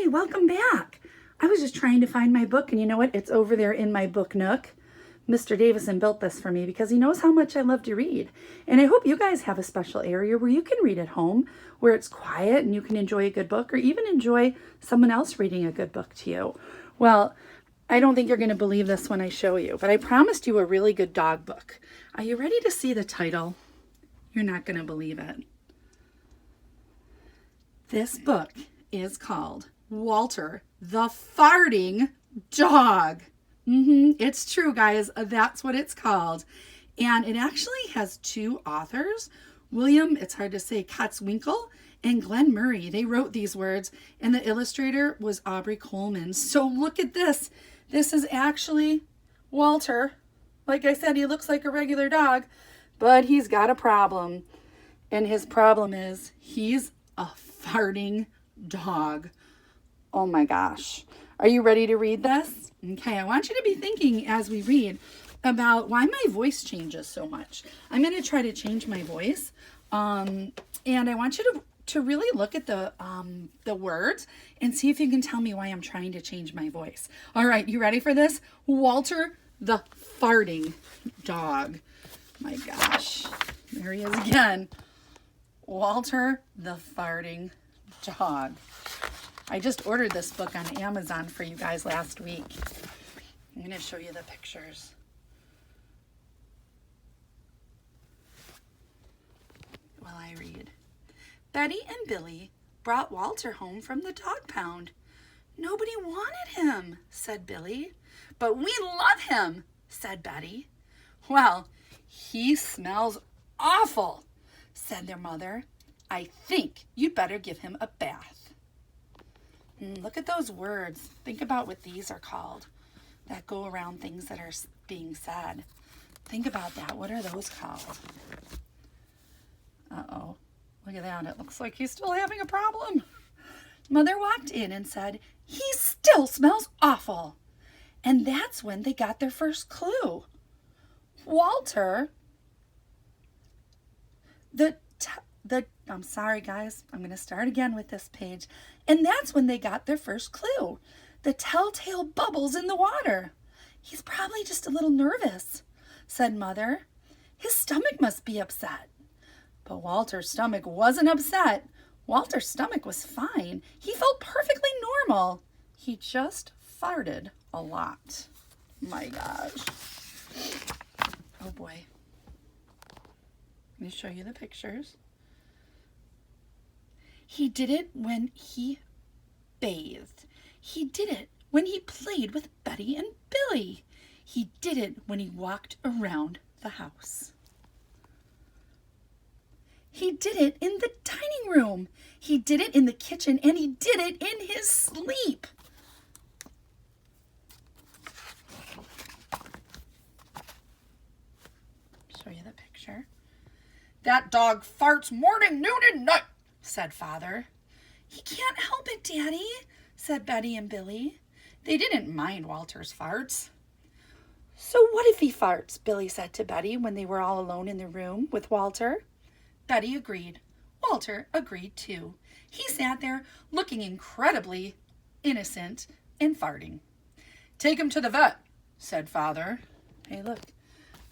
welcome back. I was just trying to find my book, and you know what? It's over there in my book nook. Mr. Davison built this for me because he knows how much I love to read. And I hope you guys have a special area where you can read at home, where it's quiet and you can enjoy a good book or even enjoy someone else reading a good book to you. Well, I don't think you're going to believe this when I show you, but I promised you a really good dog book. Are you ready to see the title? You're not going to believe it. This book is called Walter the Farting Dog. It's true, guys. That's what it's called. And it actually has two authors, William, it's hard to say, Kotzwinkle, and Glenn Murray. They wrote these words, and the illustrator was Aubrey Coleman. So look at this. This is actually Walter. Like I said, he looks like a regular dog, but he's got a problem. And his problem is he's a farting dog. Oh my gosh. Are you ready to read this? Okay, I want you to be thinking as we read about why my voice changes so much. I'm going to try to change my voice. And I want you to really look at the words and see if you can tell me why I'm trying to change my voice. All right, you ready for this? Walter the Farting Dog. My gosh. There he is again. Walter the Farting Dog. I just ordered this book on Amazon for you guys last week. I'm going to show you the pictures. While I read. Betty and Billy brought Walter home from the dog pound. Nobody wanted him, said Billy. But we love him, said Betty. Well, he smells awful, said their mother. I think you'd better give him a bath. Look at those words. Think about what these are called that go around things that are being said. Think about that. What are those called? Uh-oh. Look at that. It looks like he's still having a problem. Mother walked in and said, he still smells awful. And that's when they got their first clue. Walter, I'm sorry, guys. I'm going to start again with this page. And that's when they got their first clue. The telltale bubbles in the water. He's probably just a little nervous, said Mother. His stomach must be upset. But Walter's stomach wasn't upset. Walter's stomach was fine. He felt perfectly normal. He just farted a lot. My gosh. Oh boy. Let me show you the pictures. He did it when he bathed. He did it when he played with Betty and Billy. He did it when he walked around the house. He did it in the dining room. He did it in the kitchen, and he did it in his sleep. Show you the picture. That dog farts morning, noon, and night, said Father. He can't help it, Daddy, said Betty and Billy. They didn't mind Walter's farts. So what if he farts? Billy said to Betty when they were all alone in the room with Walter. Betty agreed. Walter agreed too. He sat there looking incredibly innocent and farting. Take him to the vet, said Father. Hey, look,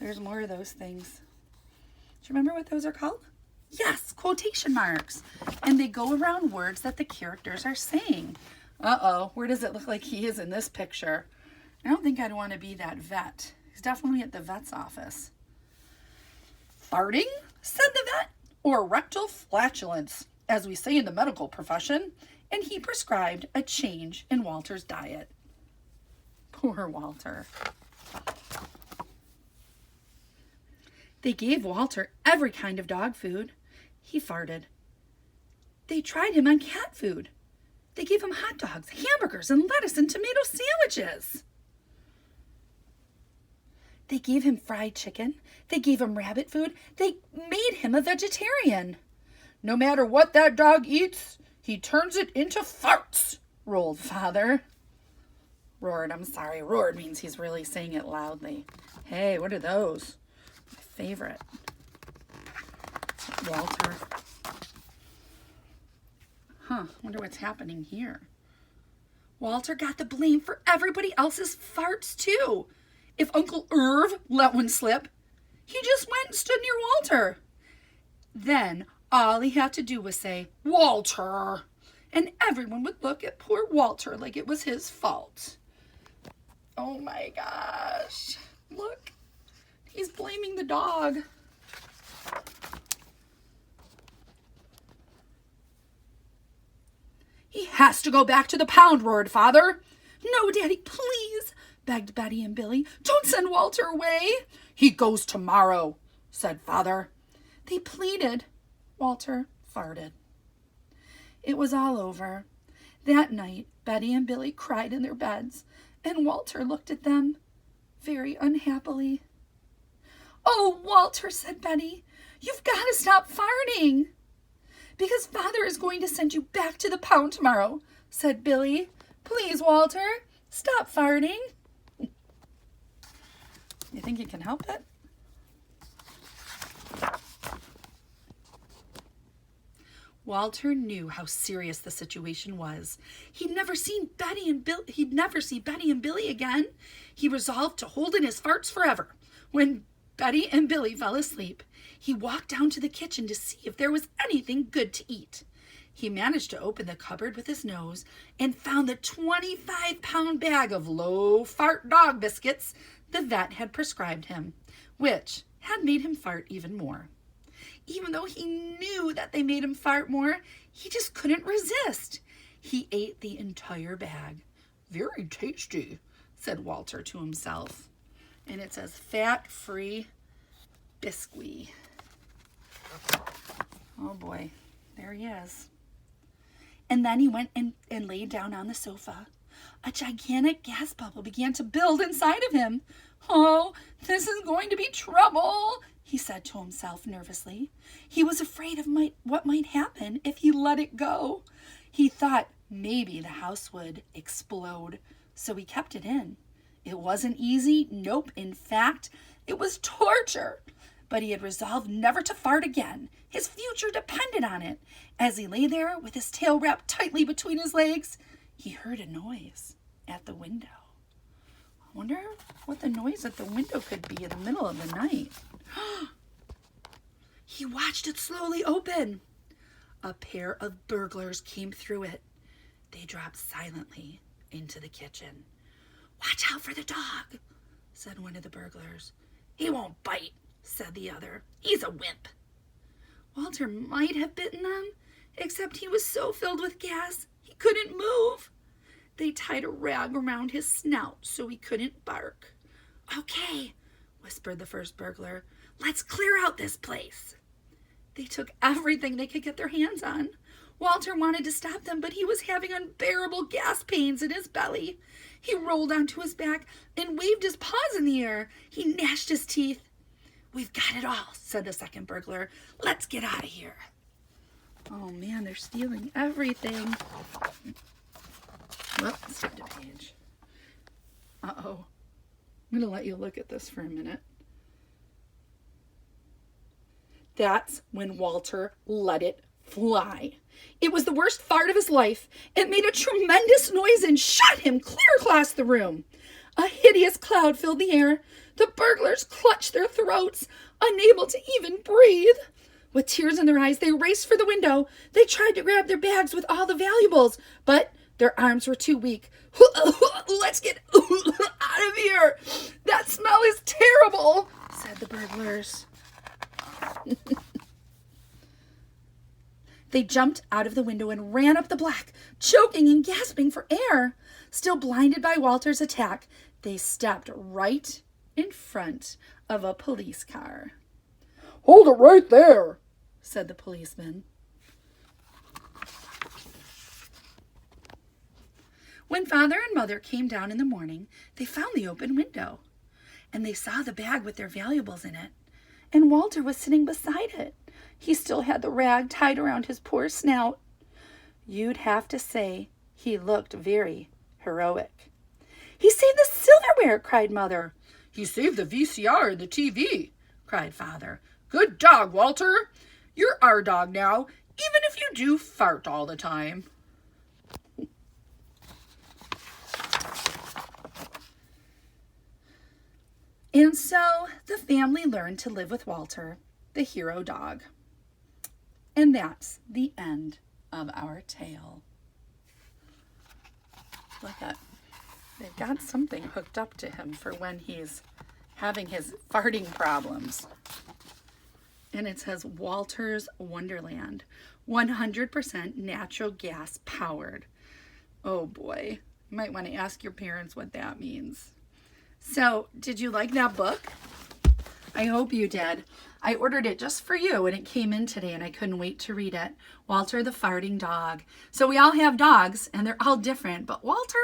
there's more of those things. Do you remember what those are called? Yes, quotation marks. And they go around words that the characters are saying. Uh-oh, where does it look like he is in this picture? I don't think I'd want to be that vet. He's definitely at the vet's office. Farting, said the vet, or rectal flatulence, as we say in the medical profession, and he prescribed a change in Walter's diet. Poor Walter. They gave Walter every kind of dog food. He farted. They tried him on cat food. They gave him hot dogs, hamburgers, and lettuce and tomato sandwiches. They gave him fried chicken. They gave him rabbit food. They made him a vegetarian. No matter what that dog eats, he turns it into farts, roared Father. Roared means he's really saying it loudly. Hey, what are those? My favorite. Walter. Wonder what's happening here. Walter got the blame for everybody else's farts too. If Uncle Irv let one slip, he just went and stood near Walter. Then all he had to do was say, "Walter," and everyone would look at poor Walter like it was his fault. Oh my gosh. Look, he's blaming the dog. "He has to go back to the pound," roared Father. "No, Daddy, please," begged Betty and Billy. "Don't send Walter away." "He goes tomorrow," said Father. They pleaded. Walter farted. It was all over. That night, Betty and Billy cried in their beds, and Walter looked at them very unhappily. "Oh, Walter," said Betty, "you've got to stop farting." "Because Father is going to send you back to the pound tomorrow," said Billy. "Please, Walter, stop farting." You think you can help it? Walter knew how serious the situation was. He'd never see Betty and Billy again. He resolved to hold in his farts forever. When Betty and Billy fell asleep, he walked down to the kitchen to see if there was anything good to eat. He managed to open the cupboard with his nose and found the 25-pound bag of low-fart dog biscuits the vet had prescribed him, which had made him fart even more. Even though he knew that they made him fart more, he just couldn't resist. He ate the entire bag. "Very tasty," said Walter to himself. And it says fat-free biscuit. Oh boy, there he is. And then he went and laid down on the sofa. A gigantic gas bubble began to build inside of him. "Oh, this is going to be trouble," he said to himself nervously. He was afraid of what might happen if he let it go. He thought maybe the house would explode, so he kept it in. It wasn't easy. Nope, in fact, it was torture. But he had resolved never to fart again. His future depended on it. As he lay there with his tail wrapped tightly between his legs, he heard a noise at the window. I wonder what the noise at the window could be in the middle of the night. He watched it slowly open. A pair of burglars came through it. They dropped silently into the kitchen. "Watch out for the dog," said one of the burglars. "He won't bite," said the other. "He's a wimp." Walter might have bitten them, except he was so filled with gas he couldn't move. They tied a rag around his snout so he couldn't bark. "Okay," whispered the first burglar. "Let's clear out this place." They took everything they could get their hands on. Walter wanted to stop them, but he was having unbearable gas pains in his belly. He rolled onto his back and waved his paws in the air. He gnashed his teeth. "We've got it all," said the second burglar. "Let's get out of here." Oh man, they're stealing everything. Whoops, skipped a page. Uh-oh. I'm going to let you look at this for a minute. That's when Walter let it fly. It was the worst fart of his life. It made a tremendous noise and shot him clear across the room. A hideous cloud filled the air. The burglars clutched their throats, unable to even breathe. With tears in their eyes, they raced for the window. They tried to grab their bags with all the valuables, but their arms were too weak. "Let's get out of here. That smell is terrible," said the burglars. They jumped out of the window and ran up the block, choking and gasping for air. Still blinded by Walter's attack, they stepped right in front of a police car. "Hold it right there," said the policeman. When Father and Mother came down in the morning, they found the open window, and they saw the bag with their valuables in it, and Walter was sitting beside it. He still had the rag tied around his poor snout. You'd have to say he looked very heroic. "He saved the silverware," cried Mother. "He saved the VCR and the TV," cried Father. "Good dog, Walter. You're our dog now, even if you do fart all the time." And so the family learned to live with Walter, the hero dog. And that's the end of our tale. Look at, they've got something hooked up to him for when he's having his farting problems. And it says Walter's Wonderland, 100% natural gas powered. Oh boy, you might want to ask your parents what that means. So, did you like that book? I hope you did. I ordered it just for you and it came in today and I couldn't wait to read it. Walter the Farting Dog. So we all have dogs and they're all different, but Walter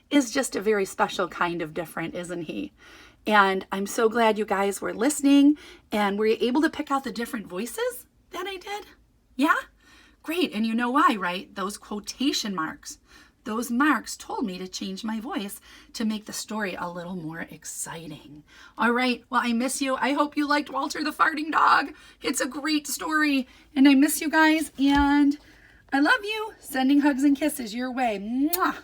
is just a very special kind of different, isn't he? And I'm so glad you guys were listening and were you able to pick out the different voices that I did? Yeah? Great. And you know why, right? Those quotation marks. Those marks told me to change my voice to make the story a little more exciting. All right. Well, I miss you. I hope you liked Walter the Farting Dog. It's a great story. And I miss you guys. And I love you. Sending hugs and kisses your way. Mwah.